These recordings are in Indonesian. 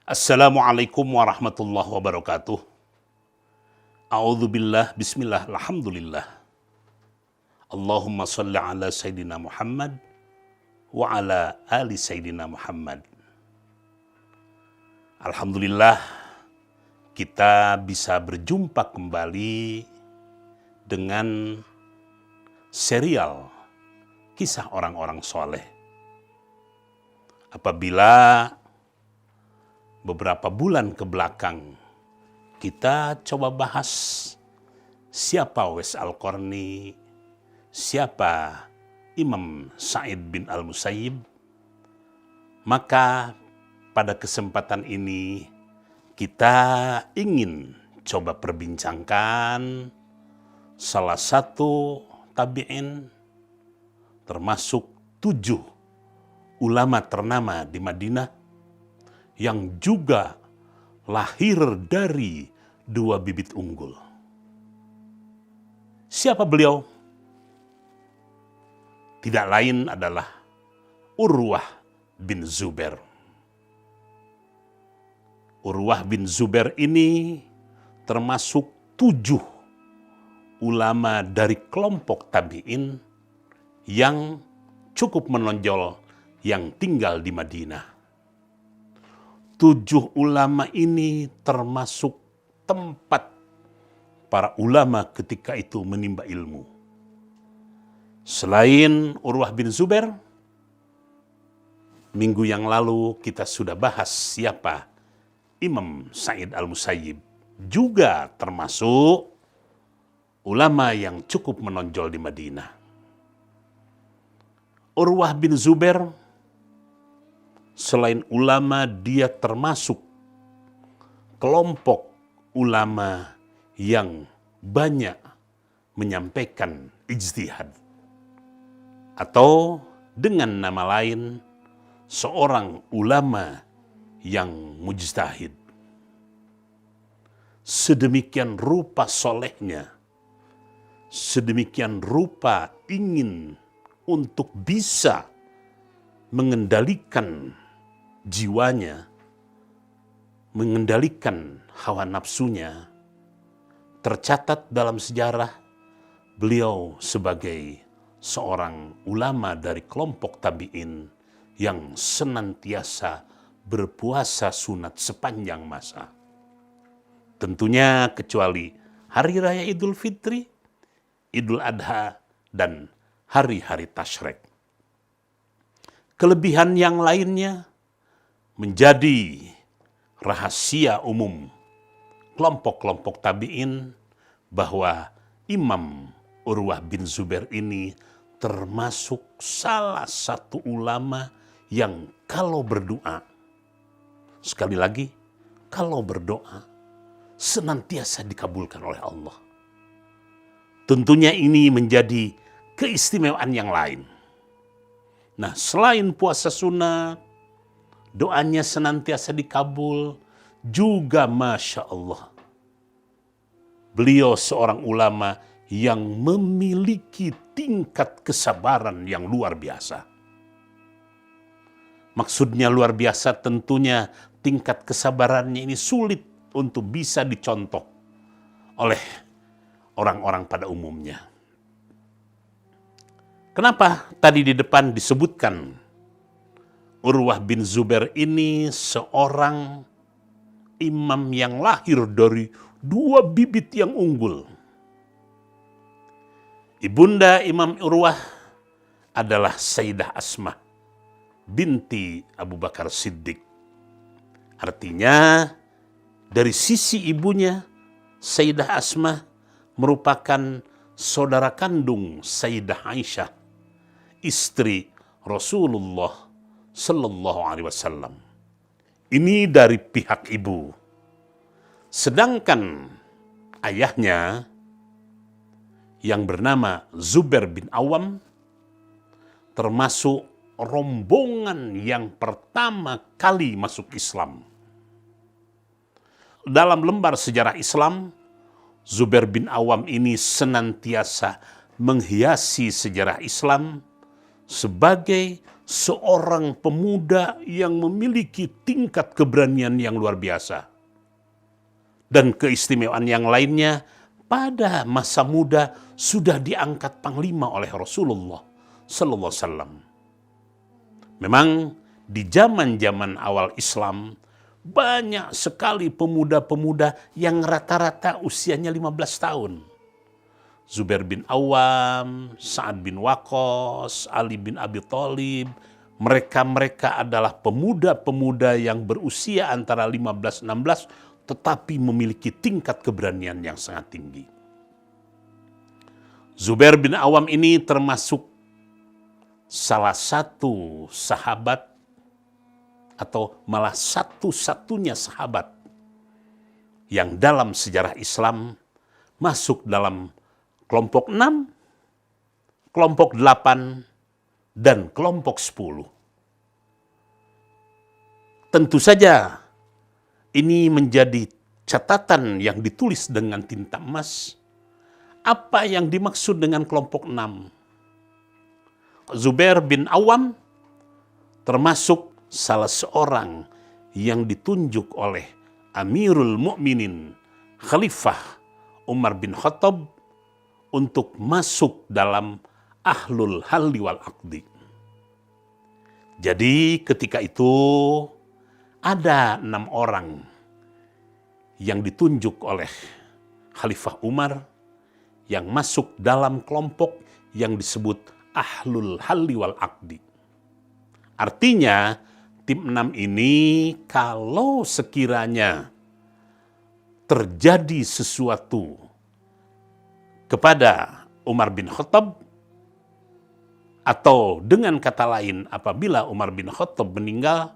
Assalamualaikum warahmatullahi wabarakatuh. A'udzubillah, bismillah, alhamdulillah. Allahumma salli ala Sayyidina Muhammad wa ala ali Sayyidina Muhammad. Alhamdulillah, kita bisa berjumpa kembali dengan serial kisah orang-orang soleh. Apabila beberapa bulan ke belakang kita coba bahas siapa Uwais Al-Qarni, siapa Imam Sa'id bin Al-Musayyib, maka pada kesempatan ini kita ingin coba perbincangkan salah satu tabi'in termasuk 7 ulama ternama di Madinah yang juga lahir dari 2 bibit unggul. Siapa beliau? Tidak lain adalah Urwah bin Zubair. Urwah bin Zubair ini termasuk 7 ulama dari kelompok tabi'in yang cukup menonjol yang tinggal di Madinah. 7 ulama ini termasuk tempat para ulama ketika itu menimba ilmu. Selain Urwah bin Zubair, minggu yang lalu kita sudah bahas siapa Imam Sa'id Al-Musayyib, juga termasuk ulama yang cukup menonjol di Madinah. Urwah bin Zubair, selain ulama, dia termasuk kelompok ulama yang banyak menyampaikan ijtihad. Atau dengan nama lain, seorang ulama yang mujtahid. Sedemikian rupa solehnya, sedemikian rupa ingin untuk bisa mengendalikan jiwanya, mengendalikan hawa nafsunya. Tercatat dalam sejarah beliau sebagai seorang ulama dari kelompok tabi'in yang senantiasa berpuasa sunat sepanjang masa. Tentunya kecuali hari raya Idul Fitri, Idul Adha, dan hari-hari Tasyrik. Kelebihan yang lainnya menjadi rahasia umum kelompok-kelompok tabi'in bahwa Imam Urwah bin Zubair ini termasuk salah satu ulama yang kalau berdoa, sekali lagi, kalau berdoa senantiasa dikabulkan oleh Allah. Tentunya ini menjadi keistimewaan yang lain. Nah, selain puasa sunat, doanya senantiasa dikabul, juga Masya Allah, beliau seorang ulama yang memiliki tingkat kesabaran yang luar biasa. Maksudnya luar biasa, tentunya tingkat kesabarannya ini sulit untuk bisa dicontoh oleh orang-orang pada umumnya. Kenapa tadi di depan disebutkan Urwah bin Zubair ini seorang imam yang lahir dari 2 bibit yang unggul? Ibunda Imam Urwah adalah Sayyidah Asma binti Abu Bakar Siddiq. Artinya dari sisi ibunya, Sayyidah Asma merupakan saudara kandung Sayyidah Aisyah, istri Rasulullah Sallallahu Alaihi Wasallam. Ini dari pihak ibu. Sedangkan ayahnya yang bernama Zubair bin Awam termasuk rombongan yang pertama kali masuk Islam. Dalam lembar sejarah Islam, Zubair bin Awam ini senantiasa menghiasi sejarah Islam sebagai seorang pemuda yang memiliki tingkat keberanian yang luar biasa. Dan keistimewaan yang lainnya, pada masa muda sudah diangkat panglima oleh Rasulullah sallallahu alaihi wasallam. Memang di zaman-zaman awal Islam banyak sekali pemuda-pemuda yang rata-rata usianya 15 tahun. Zubair bin Awam, Sa'ad bin Waqqas, Ali bin Abi Thalib, mereka adalah pemuda-pemuda yang berusia antara 15-16 tetapi memiliki tingkat keberanian yang sangat tinggi. Zubair bin Awam ini termasuk salah satu sahabat atau malah satu-satunya sahabat yang dalam sejarah Islam masuk dalam kelompok 6, kelompok 8, dan kelompok 10. Tentu saja ini menjadi catatan yang ditulis dengan tinta emas. Apa yang dimaksud dengan kelompok 6? Zubair bin Awam termasuk salah seorang yang ditunjuk oleh Amirul Mukminin Khalifah Umar bin Khattab untuk masuk dalam Ahlul Halli wal Aqdi. Jadi ketika itu ada 6 orang yang ditunjuk oleh Khalifah Umar yang masuk dalam kelompok yang disebut Ahlul Halli wal Aqdi. Artinya tim 6 ini kalau sekiranya terjadi sesuatu kepada Umar bin Khattab, atau dengan kata lain apabila Umar bin Khattab meninggal,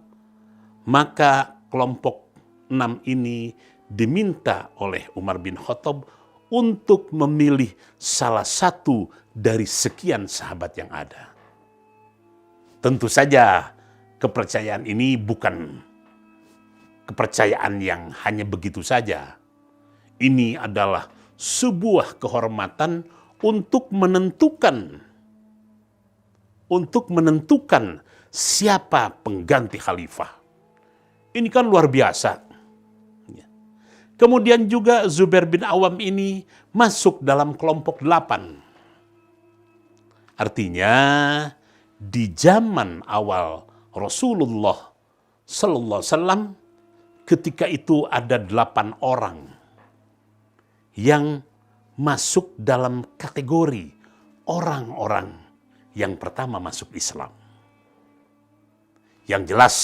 maka kelompok 6 ini diminta oleh Umar bin Khattab untuk memilih salah satu dari sekian sahabat yang ada. Tentu saja kepercayaan ini bukan kepercayaan yang hanya begitu saja. Ini adalah sebuah kehormatan untuk menentukan siapa pengganti khalifah. Ini kan luar biasa. Kemudian juga Zubair bin Awam ini masuk dalam kelompok 8. Artinya di zaman awal Rasulullah sallallahu alaihi wasallam ketika itu ada 8 orang yang masuk dalam kategori orang-orang yang pertama masuk Islam. Yang jelas,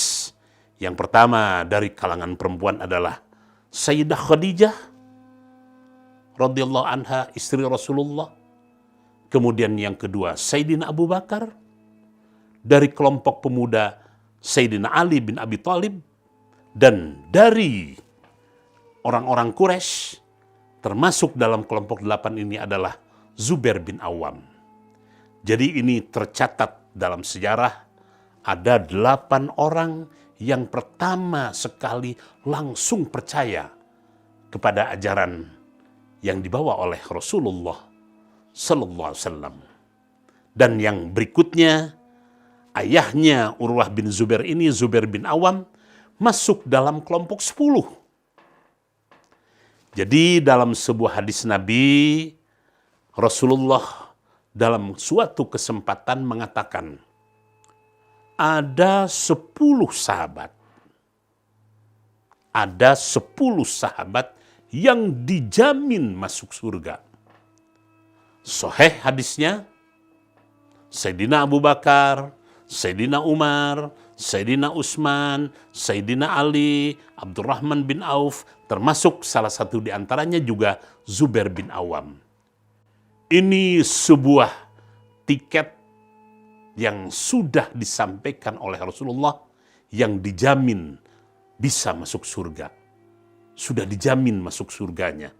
yang pertama dari kalangan perempuan adalah Sayyidah Khadijah radhiyallahu anha, istri Rasulullah. Kemudian yang kedua Sayyidina Abu Bakar. Dari kelompok pemuda Sayyidina Ali bin Abi Thalib. Dan dari orang-orang Quraisy termasuk dalam kelompok 8 ini adalah Zubair bin Awam. Jadi ini tercatat dalam sejarah ada 8 orang yang pertama sekali langsung percaya kepada ajaran yang dibawa oleh Rasulullah sallallahu alaihi wasallam. Dan yang berikutnya ayahnya Urwah bin Zubair ini, Zubair bin Awam, masuk dalam kelompok 10. Jadi dalam sebuah hadis Nabi, Rasulullah dalam suatu kesempatan mengatakan, ada 10 sahabat. Ada 10 sahabat yang dijamin masuk surga. Sahih hadisnya, Sayyidina Abu Bakar, Sayyidina Umar, Sayyidina Utsman, Sayyidina Ali, Abdurrahman bin Auf, termasuk salah satu di antaranya juga Zubair bin Awam. Ini sebuah tiket yang sudah disampaikan oleh Rasulullah yang dijamin bisa masuk surga. Sudah dijamin masuk surganya.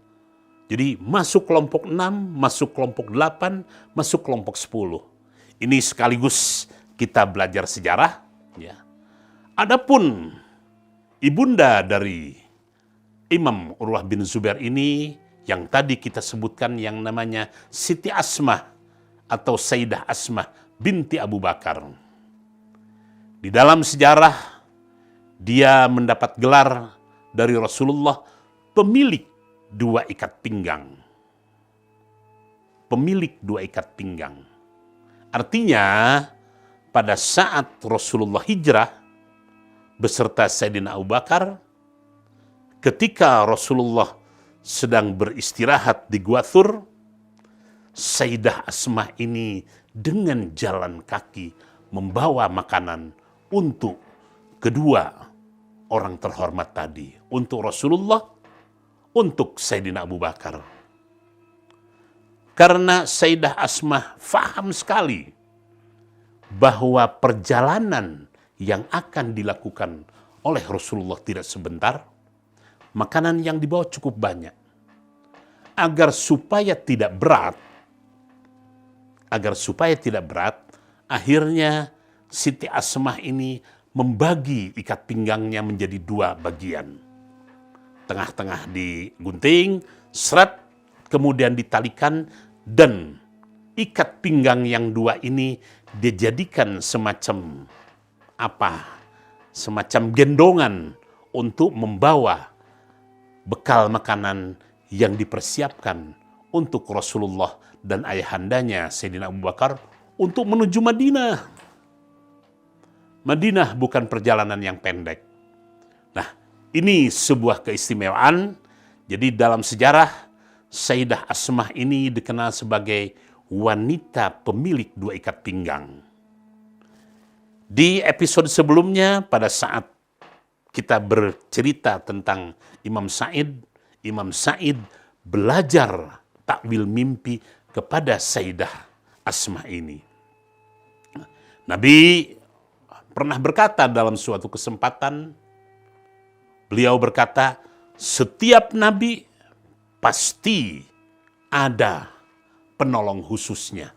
Jadi masuk kelompok 6, masuk kelompok 8, masuk kelompok 10. Ini sekaligus kita belajar sejarah. Ya. Adapun ibunda dari Imam Urwah bin Zubair ini yang tadi kita sebutkan yang namanya Siti Asmah atau Sayyidah Asmah binti Abu Bakar. Di dalam sejarah, dia mendapat gelar dari Rasulullah pemilik dua ikat pinggang. Pemilik dua ikat pinggang. Artinya, pada saat Rasulullah hijrah beserta Sayyidina Abu Bakar, ketika Rasulullah sedang beristirahat di Gua Thur, Sayyidah Asma ini dengan jalan kaki membawa makanan untuk kedua orang terhormat tadi, untuk Rasulullah, untuk Sayyidina Abu Bakar. Karena Sayyidah Asma faham sekali bahwa perjalanan yang akan dilakukan oleh Rasulullah tidak sebentar, makanan yang dibawa cukup banyak. Agar supaya tidak berat, akhirnya Siti Asmah ini membagi ikat pinggangnya menjadi dua bagian. Tengah-tengah digunting, seret, kemudian ditalikan, dan ikat pinggang yang dua ini dijadikan semacam gendongan untuk membawa bekal makanan yang dipersiapkan untuk Rasulullah dan ayahandanya Sayyidina Abu Bakar untuk menuju Madinah. Madinah bukan perjalanan yang pendek. Nah, ini sebuah keistimewaan. Jadi dalam sejarah, Sayyidah Asmah ini dikenal sebagai wanita pemilik dua ikat pinggang. Di episode sebelumnya, pada saat kita bercerita tentang Imam Sa'id belajar takwil mimpi kepada Sayyidah Asmah ini. Nabi pernah berkata dalam suatu kesempatan, beliau berkata, setiap nabi pasti ada penolong khususnya.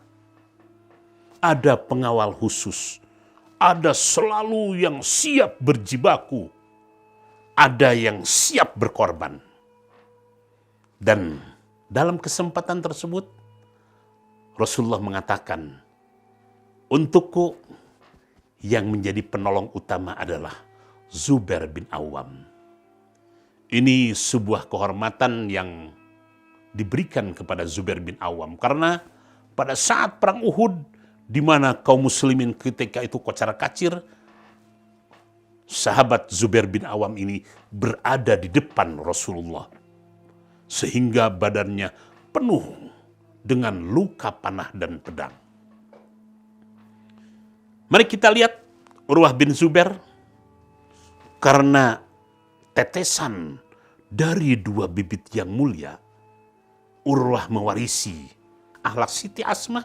Ada pengawal khusus. Ada selalu yang siap berjibaku. Ada yang siap berkorban. Dan dalam kesempatan tersebut, Rasulullah mengatakan, untukku yang menjadi penolong utama adalah Zubair bin Awam. Ini sebuah kehormatan yang diberikan kepada Zubair bin Awam. Karena pada saat perang Uhud, di mana kaum muslimin ketika itu kocar-kacir, sahabat Zubair bin Awam ini berada di depan Rasulullah. Sehingga badannya penuh dengan luka panah dan pedang. Mari kita lihat Urwah bin Zubair, karena tetesan dari dua bibit yang mulia, Urwah mewarisi akhlak Siti Asmah,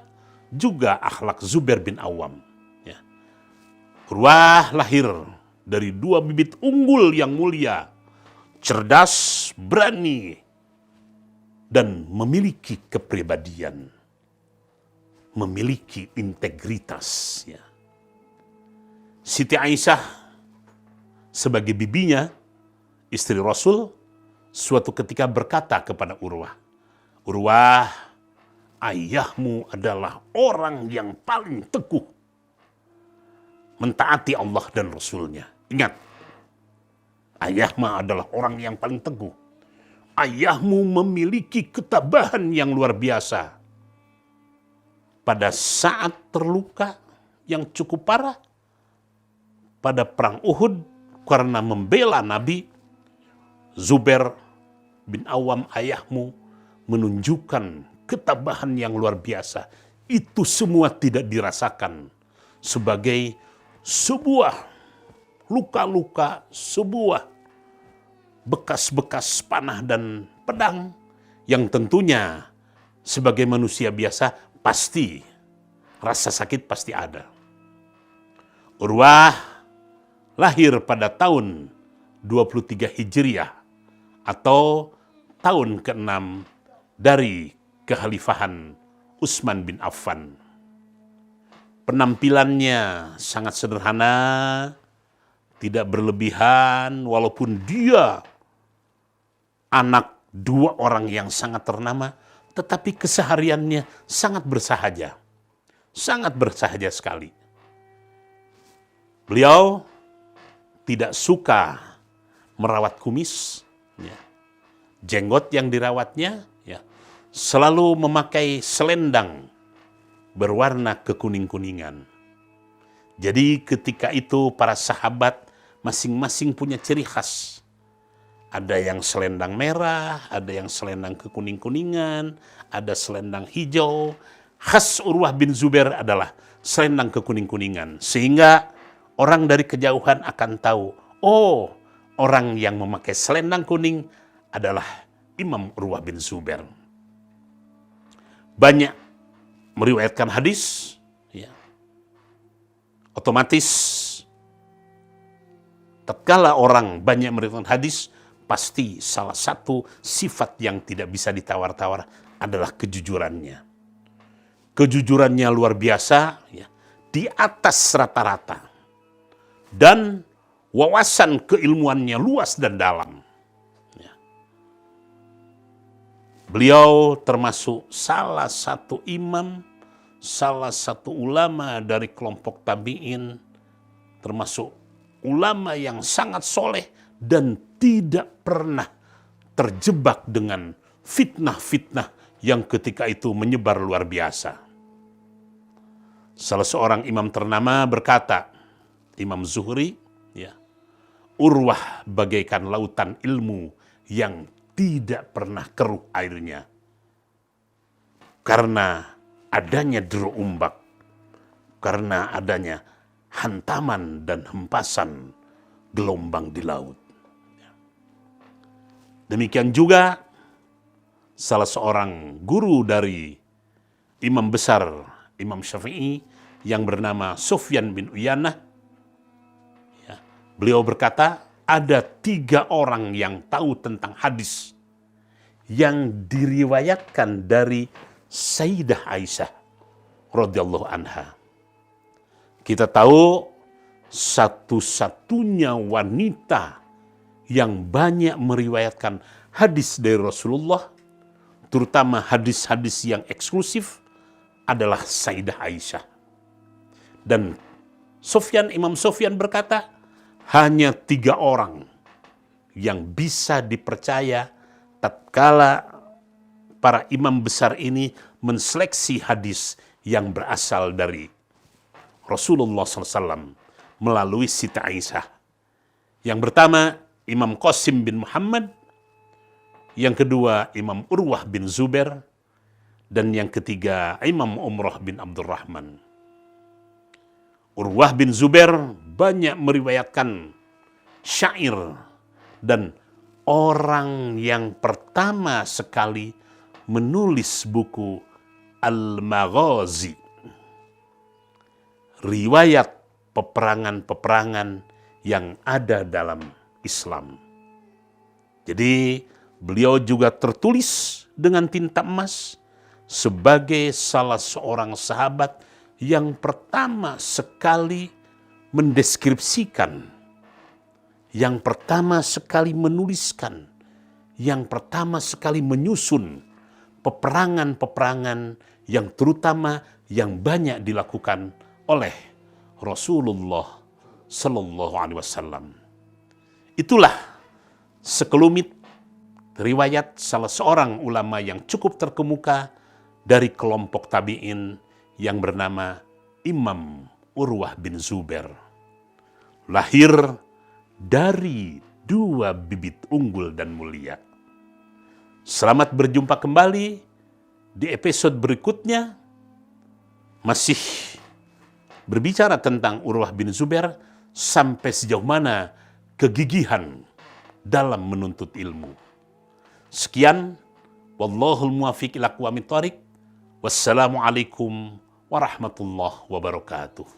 juga akhlak Zubair bin Awam. Ya. Urwah lahir dari dua bibit unggul yang mulia, cerdas, berani, dan memiliki kepribadian, memiliki integritas. Ya. Siti Aisyah sebagai bibinya, istri Rasul, suatu ketika berkata kepada Urwah, Urwah, ayahmu adalah orang yang paling teguh mentaati Allah dan Rasulnya. Ingat, ayahmu adalah orang yang paling teguh. Ayahmu memiliki ketabahan yang luar biasa. Pada saat terluka yang cukup parah, pada perang Uhud, karena membela Nabi, Zubair bin Awam ayahmu menunjukkan ketabahan yang luar biasa. Itu semua tidak dirasakan sebagai sebuah luka-luka, sebuah bekas-bekas panah dan pedang yang tentunya sebagai manusia biasa pasti rasa sakit pasti ada. Urwah lahir pada tahun 23 Hijriah atau tahun ke-6 dari kekhalifahan Utsman bin Affan. Penampilannya sangat sederhana, tidak berlebihan, walaupun dia anak dua orang yang sangat ternama, tetapi kesehariannya sangat bersahaja sekali. Beliau tidak suka merawat kumis, ya. Jenggot yang dirawatnya, ya, selalu memakai selendang berwarna kekuning-kuningan. Jadi ketika itu para sahabat masing-masing punya ciri khas. Ada yang selendang merah, ada yang selendang kekuning-kuningan, ada selendang hijau. Khas Urwah bin Zubair adalah selendang kekuning-kuningan. Sehingga orang dari kejauhan akan tahu, oh, orang yang memakai selendang kuning adalah Imam Urwah bin Zubair. Banyak meriwayatkan hadis, ya. Otomatis tatkala orang banyak meriwayatkan hadis, pasti salah satu sifat yang tidak bisa ditawar-tawar adalah kejujurannya. Kejujurannya luar biasa, ya, di atas rata-rata. Dan wawasan keilmuannya luas dan dalam. Ya. Beliau termasuk salah satu imam, salah satu ulama dari kelompok tabi'in, termasuk ulama yang sangat soleh dan tidak pernah terjebak dengan fitnah-fitnah yang ketika itu menyebar luar biasa. Salah seorang imam ternama berkata, Imam Zuhri, ya, Urwah bagaikan lautan ilmu yang tidak pernah keruh airnya. Karena adanya deru ombak, karena adanya hantaman dan hempasan gelombang di laut. Demikian juga salah seorang guru dari imam besar Imam Syafi'i yang bernama Sufyan bin Uyainah. Ya, beliau berkata, ada 3 orang yang tahu tentang hadis yang diriwayatkan dari Sayyidah Aisyah radhiyallahu anha. Kita tahu satu-satunya wanita yang banyak meriwayatkan hadis dari Rasulullah, terutama hadis-hadis yang eksklusif, adalah Sayyidah Aisyah. Dan Imam Sufyan berkata, hanya 3 orang yang bisa dipercaya tatkala para imam besar ini menseleksi hadis yang berasal dari Rasulullah SAW melalui Siti Aisyah. Yang pertama, Imam Qasim bin Muhammad, yang kedua Imam Urwah bin Zubair, dan yang ketiga Imam Umrah bin Abdurrahman. Urwah bin Zubair banyak meriwayatkan syair dan orang yang pertama sekali menulis buku Al-Maghazi, riwayat peperangan-peperangan yang ada dalam Islam. Jadi beliau juga tertulis dengan tinta emas sebagai salah seorang sahabat yang pertama sekali mendeskripsikan, yang pertama sekali menuliskan, yang pertama sekali menyusun peperangan-peperangan yang terutama yang banyak dilakukan oleh Rasulullah Sallallahu Alaihi Wasallam. Itulah sekelumit riwayat salah seorang ulama yang cukup terkemuka dari kelompok tabi'in yang bernama Imam Urwah bin Zubair. Lahir dari 2 bibit unggul dan mulia. Selamat berjumpa kembali di episode berikutnya, masih berbicara tentang Urwah bin Zubair sampai sejauh mana kegigihan dalam menuntut ilmu. Sekian, wallahul muwaffiq ila aqwamit thoriq. Wassalamualaikum warahmatullahi wabarakatuh.